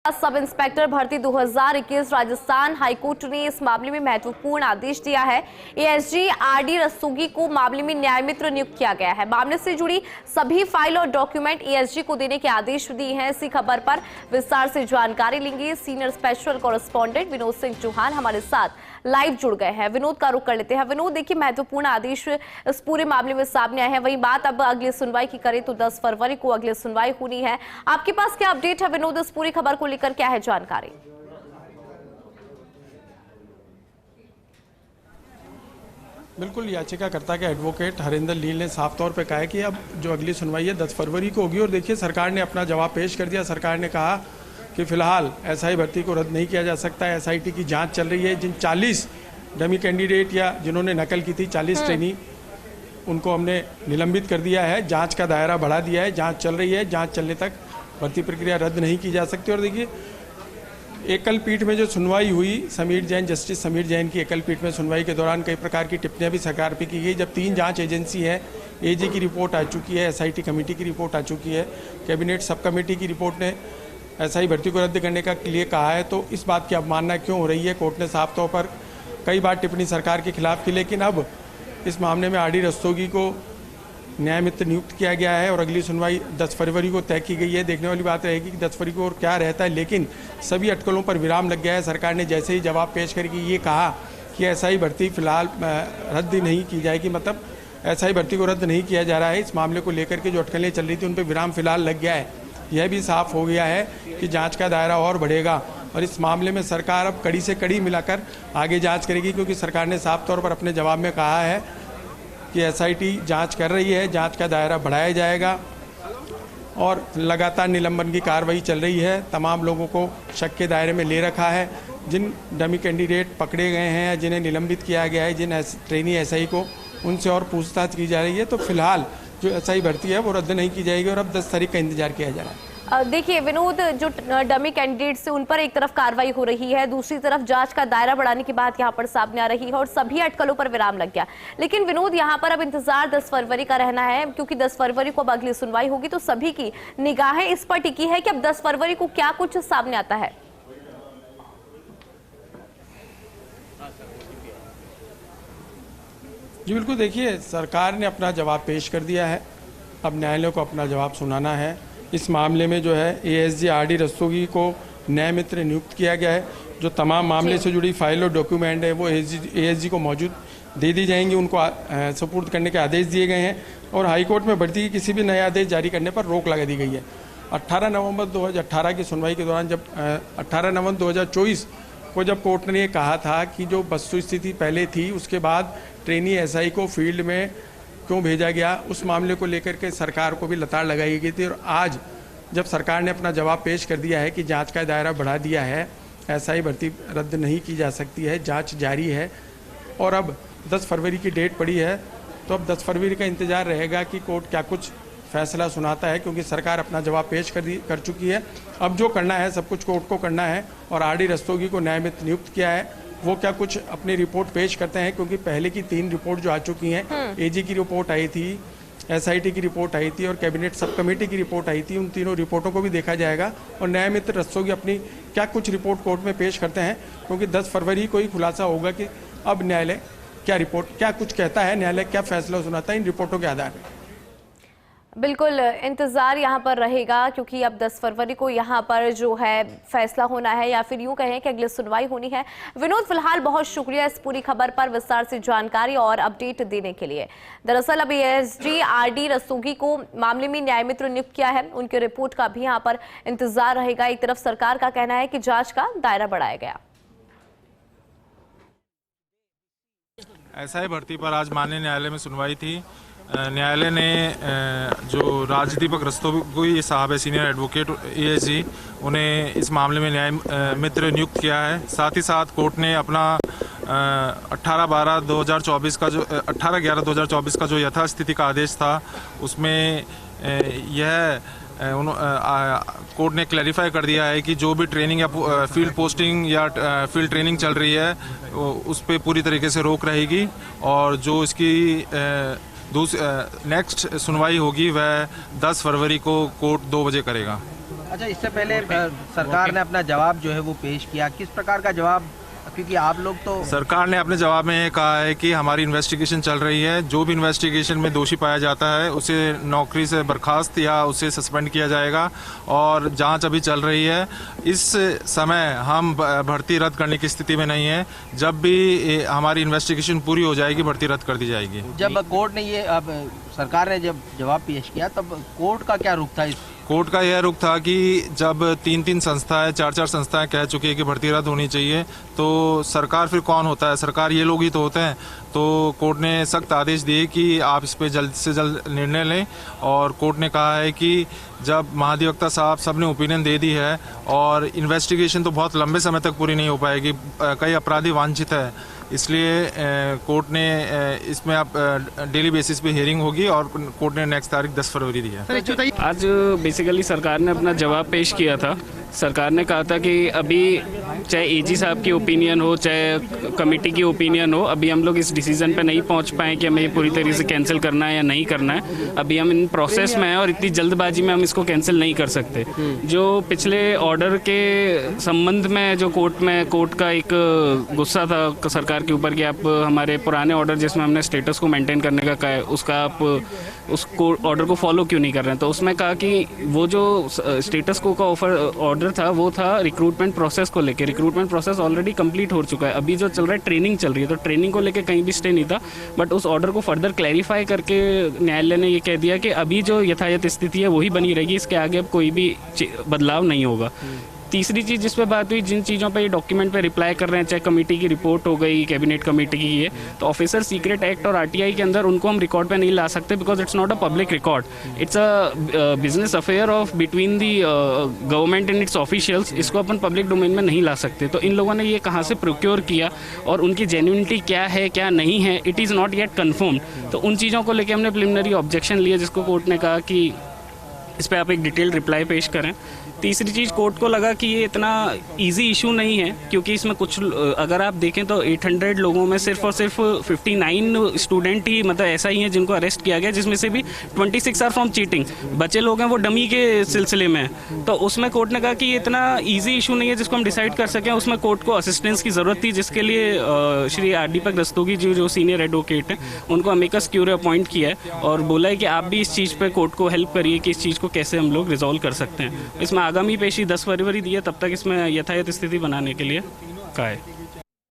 Sub inspector भर्ती 2021 Rajasthan high court ने इस मामले में महत्वपूर्ण आदेश दिया है। एएसजी आरडी रस्तोगी को मामले में न्याय मित्र नियुक्त किया गया है। मामले से जुड़ी सभी फाइल और डॉक्यूमेंट एएसजी को देने के आदेश दिए हैं। इसी खबर पर विस्तार से जानकारी लेंगे senior special correspondent Vinod Singh Chauhan हमारे साथ लाइव जुड़ गए हैं। विनोद का रुख कर लेते हैं। विनोद, देखिए महत्वपूर्ण आदेश इस पूरे मामले में सामने आए हैं। वही बात अब अगली सुनवाई की करें तो 10 फरवरी को अगली सुनवाई होनी है। आपके पास क्या अपडेट है विनोद, इस पूरी खबर को लेकर क्या है जानकारी? बिल्कुल, याचिकाकर्ता के एडवोकेट हरिंदर लील ने साफ तौर पे कहा है कि अब जो अगली सुनवाई है 10 फरवरी को होगी। और देखिए, सरकार ने अपना जवाब पेश कर दिया। सरकार ने कहा कि फिलहाल एसआई भर्ती को रद्द नहीं किया जा सकता है। एसआईटी की जांच चल रही है। जिन 40 डमी कैंडिडेट या जिन्होंने नकल की थी 40 ट्रेनी, उनको हमने निलंबित कर दिया है। जांच का दायरा बढ़ा दिया है। जांच चल रही है। जांच चलने तक भर्ती प्रक्रिया रद्द नहीं की जा सकती। और देखिए, एकल पीठ में जो सुनवाई हुई, जस्टिस समीर जैन की एकल पीठ में सुनवाई के दौरान कई प्रकार की टिप्पणियां भी सरकार पे की गई। जब 3 जांच एजेंसी है, एजी की रिपोर्ट आ चुकी है, एसआईटी कमेटी की रिपोर्ट आ चुकी है, कैबिनेट सब कमेटी की रिपोर्ट ने एसआई भर्ती को रद्द करने का लिए कहा है, तो इस बात की अवमानना क्यों हो रही है? कोर्ट ने साफ तौर पर कई बार टिप्पणी सरकार के खिलाफ की, लेकिन अब इस मामले में आरडी रस्तोगी को न्याय मित्र नियुक्त किया गया है और अगली सुनवाई 10 फरवरी को तय की गई है। देखने वाली बात रहेगी कि 10 फरवरी को और क्या रहता है, लेकिन सभी अटकलों पर विराम लग गया है। सरकार ने जैसे ही जवाब पेश करके ये कहा कि एसआई भर्ती फिलहाल रद्द नहीं की जाएगी, मतलब एसआई भर्ती को रद्द नहीं किया जा रहा है। इस मामले को लेकर के जो अटकलें चल रही थी उन पर विराम फिलहाल लग गया है। यह भी साफ हो गया है कि जाँच का दायरा और बढ़ेगा और इस मामले में सरकार अब कड़ी से कड़ी मिलाकर आगे जाँच करेगी, क्योंकि सरकार ने साफ तौर पर अपने जवाब में कहा है कि एसआईटी जांच कर रही है। जांच का दायरा बढ़ाया जाएगा और लगातार निलंबन की कार्रवाई चल रही है। तमाम लोगों को शक के दायरे में ले रखा है। जिन डमी कैंडिडेट पकड़े गए हैं, जिन्हें निलंबित किया गया है, जिन ट्रेनी एसआई को, उनसे और पूछताछ की जा रही है। तो फिलहाल जो एसआई भर्ती है वो रद्द नहीं की जाएगी और अब 10 तारीख का इंतजार किया जा रहा है। देखिए विनोद, जो डमी कैंडिडेट्स से उन पर एक तरफ कार्रवाई हो रही है, दूसरी तरफ जांच का दायरा बढ़ाने की बात यहां पर सामने आ रही है और सभी अटकलों पर विराम लग गया। लेकिन विनोद, यहां पर अब इंतजार 10 फरवरी का रहना है, क्योंकि 10 फरवरी को अब अगली सुनवाई होगी। तो सभी की निगाहें इस पर टिकी है कि अब 10 फरवरी को क्या कुछ सामने आता है। जी बिल्कुल, देखिए सरकार ने अपना जवाब पेश कर दिया है। अब न्यायालय को अपना जवाब सुनाना है। इस मामले में जो है एएसजी आरडी रस्तोगी को न्याय मित्र नियुक्त किया गया है। जो तमाम मामले से जुड़ी फाइल और डॉक्यूमेंट है वो एएसजी को मौजूद दे दी जाएंगी। उनको सुपुर्द करने के आदेश दिए गए हैं और हाईकोर्ट में भर्ती के किसी भी नए आदेश जारी करने पर रोक लगा दी गई है। 18 नवंबर 2018 की सुनवाई के दौरान जब 18 नवंबर 2024 को जब कोर्ट ने कहा था कि जो वस्तु स्थिति पहले थी उसके बाद ट्रेनी एसआई को फील्ड में क्यों भेजा गया, उस मामले को लेकर के सरकार को भी लताड़ लगाई गई थी। और आज जब सरकार ने अपना जवाब पेश कर दिया है कि जांच का दायरा बढ़ा दिया है, एसआई भर्ती रद्द नहीं की जा सकती है, जांच जारी है और अब 10 फरवरी की डेट पड़ी है, तो अब 10 फरवरी का इंतजार रहेगा कि कोर्ट क्या कुछ फैसला सुनाता है, क्योंकि सरकार अपना जवाब पेश कर चुकी है। अब जो करना है सब कुछ कोर्ट को करना है और आरडी रस्तोगी को न्याय मित्र नियुक्त किया है। वो क्या कुछ अपनी रिपोर्ट पेश करते हैं, क्योंकि पहले की 3 रिपोर्ट जो आ चुकी हैं, एजी की रिपोर्ट आई थी, एसआईटी की रिपोर्ट आई थी और कैबिनेट सब कमेटी की रिपोर्ट आई थी। उन तीनों रिपोर्टों को भी देखा जाएगा और न्याय मित्र रस्तोगी अपनी क्या कुछ रिपोर्ट कोर्ट में पेश करते हैं, क्योंकि 10 फरवरी को ही खुलासा होगा कि अब न्यायालय क्या कुछ कहता है, न्यायालय क्या फैसला सुनाता है इन रिपोर्टों के आधार पर। बिल्कुल इंतजार यहाँ पर रहेगा, क्योंकि अब 10 फरवरी को यहाँ पर जो है फैसला होना है, या फिर यूं कहें कि अगली सुनवाई होनी है। विनोद, फिलहाल बहुत शुक्रिया इस पूरी खबर पर विस्तार से जानकारी और अपडेट देने के लिए। दरअसल अब एएसजी आरडी रस्तोगी को मामले में न्याय मित्र नियुक्त किया है। उनकी रिपोर्ट का भी यहाँ पर इंतजार रहेगा। एक तरफ सरकार का कहना है कि जांच का दायरा बढ़ाया गया। एसआई भर्ती पर आज माननीय न्यायालय में सुनवाई थी। न्यायालय ने जो राजदीपक रस्तोगी साहब है, सीनियर एडवोकेट एएसजी, उन्हें इस मामले में न्याय मित्र नियुक्त किया है। साथ ही साथ कोर्ट ने अपना 18/12/2024 का जो 18/11/2024 का जो यथास्थिति का आदेश था, उसमें यह कोर्ट ने क्लैरिफाई कर दिया है कि जो भी ट्रेनिंग या फील्ड पोस्टिंग या फील्ड ट्रेनिंग चल रही है उस पर पूरी तरीके से रोक रहेगी और जो इसकी नेक्स्ट सुनवाई होगी वह 10 फरवरी को कोर्ट 2 बजे करेगा। अच्छा, इससे पहले सरकार ने अपना जवाब जो है वो पेश किया, किस प्रकार का जवाब, क्योंकि आप लोग तो सरकार ने अपने जवाब में ये कहा है कि हमारी इन्वेस्टिगेशन चल रही है, जो भी इन्वेस्टिगेशन में दोषी पाया जाता है उसे नौकरी से बर्खास्त या उसे सस्पेंड किया जाएगा और जांच अभी चल रही है। इस समय हम भर्ती रद्द करने की स्थिति में नहीं है। जब भी हमारी इन्वेस्टिगेशन पूरी हो जाएगी भर्ती रद्द कर दी जाएगी। जब कोर्ट ने ये, अब सरकार ने जब जवाब पेश किया तब कोर्ट का क्या रुख था? इस कोर्ट का यह रुख था कि जब 3-3 संस्थाएं 4-4 संस्थाएं कह चुकी है कि भर्ती रद्द होनी चाहिए, तो सरकार फिर कौन होता है? सरकार ये लोग ही तो होते हैं। तो कोर्ट ने सख्त आदेश दिए कि आप इस पे जल्द से जल्द निर्णय लें और कोर्ट ने कहा है कि जब महाधिवक्ता साहब सब ने ओपिनियन दे दी है और इन्वेस्टिगेशन तो बहुत लंबे समय तक पूरी नहीं हो पाएगी, कई अपराधी वांछित है, इसलिए कोर्ट ने इसमें अब डेली बेसिस पे हियरिंग होगी और कोर्ट ने नेक्स्ट तारीख 10 फरवरी दी है। आज बेसिकली सरकार ने अपना जवाब पेश किया था। सरकार ने कहा था कि अभी चाहे एजी साहब की ओपिनियन हो चाहे कमेटी की ओपिनियन हो, अभी हम लोग इस डिसीजन पे नहीं पहुंच पाए कि हमें ये पूरी तरीके से कैंसिल करना है या नहीं करना है। अभी हम इन प्रोसेस में हैं और इतनी जल्दबाजी में हम इसको कैंसिल नहीं कर सकते। जो पिछले ऑर्डर के संबंध में जो कोर्ट का एक गुस्सा था सरकार के ऊपर कि आप हमारे पुराने ऑर्डर जिसमें हमने स्टेटस को मेंटेन करने का कहा है उसका आप उसको ऑर्डर को फॉलो क्यों नहीं कर रहे हैं, तो उसमें कहा कि वो जो स्टेटस को का ऑर्डर था वो था रिक्रूटमेंट प्रोसेस को लेके। रिक्रूटमेंट प्रोसेस ऑलरेडी कंप्लीट हो चुका है, अभी जो चल रहा है ट्रेनिंग चल रही है, तो ट्रेनिंग को लेके कहीं भी स्टे नहीं था। बट उस ऑर्डर को फर्दर क्लैरिफाई करके न्यायालय ने ये कह दिया कि अभी जो यथायथ स्थिति है वही बनी रहेगी, इसके आगे अब कोई भी बदलाव नहीं होगा। तीसरी चीज़ जिस पे बात हुई, जिन चीज़ों पे ये डॉक्यूमेंट पे रिप्लाई कर रहे हैं, चाहे कमेटी की रिपोर्ट हो गई, कैबिनेट कमेटी की है, तो ऑफिसर सीक्रेट एक्ट और आरटीआई के अंदर उनको हम रिकॉर्ड पे नहीं ला सकते because it's not a public record, it's a business affair of between the government and it's officials. इसको अपन पब्लिक डोमेन में नहीं ला सकते। तो इन लोगों ने ये कहाँ से प्रोक्योर किया और उनकी जेन्युइनिटी क्या है क्या नहीं है, it is not yet confirm. तो उन चीज़ों को लेकर हमने प्रिलिमिनरी ऑब्जेक्शन लिया, जिसको कोर्ट ने कहा कि इस पर आप एक डिटेल रिप्लाई पेश करें। तीसरी चीज़, कोर्ट को लगा कि ये इतना इजी इशू नहीं है क्योंकि इसमें कुछ, अगर आप देखें तो 800 लोगों में सिर्फ और सिर्फ 59 स्टूडेंट ही मतलब ऐसा ही है जिनको अरेस्ट किया गया, जिसमें से भी 26 आर फ्रॉम चीटिंग, बचे लोग हैं वो डमी के सिलसिले में। तो उसमें कोर्ट ने कहा कि ये इतना ईजी इशू नहीं है जिसको हम डिसाइड कर सकें। उसमें कोर्ट को असिस्टेंस की ज़रूरत थी, जिसके लिए श्री आर दीपक रस्तोगी जी जो सीनियर एडवोकेट हैं उनको अमेकस क्यूरी अपॉइंट किया है और बोला है कि आप भी इस चीज़ पर कोर्ट को हेल्प करिए कि इस चीज़ को कैसे हम लोग रिजॉल्व कर सकते हैं। इसमें आगामी पेशी 10 फरवरी दी है, तब तक इसमें यथायथ स्थिति बनाने के लिए कहा है।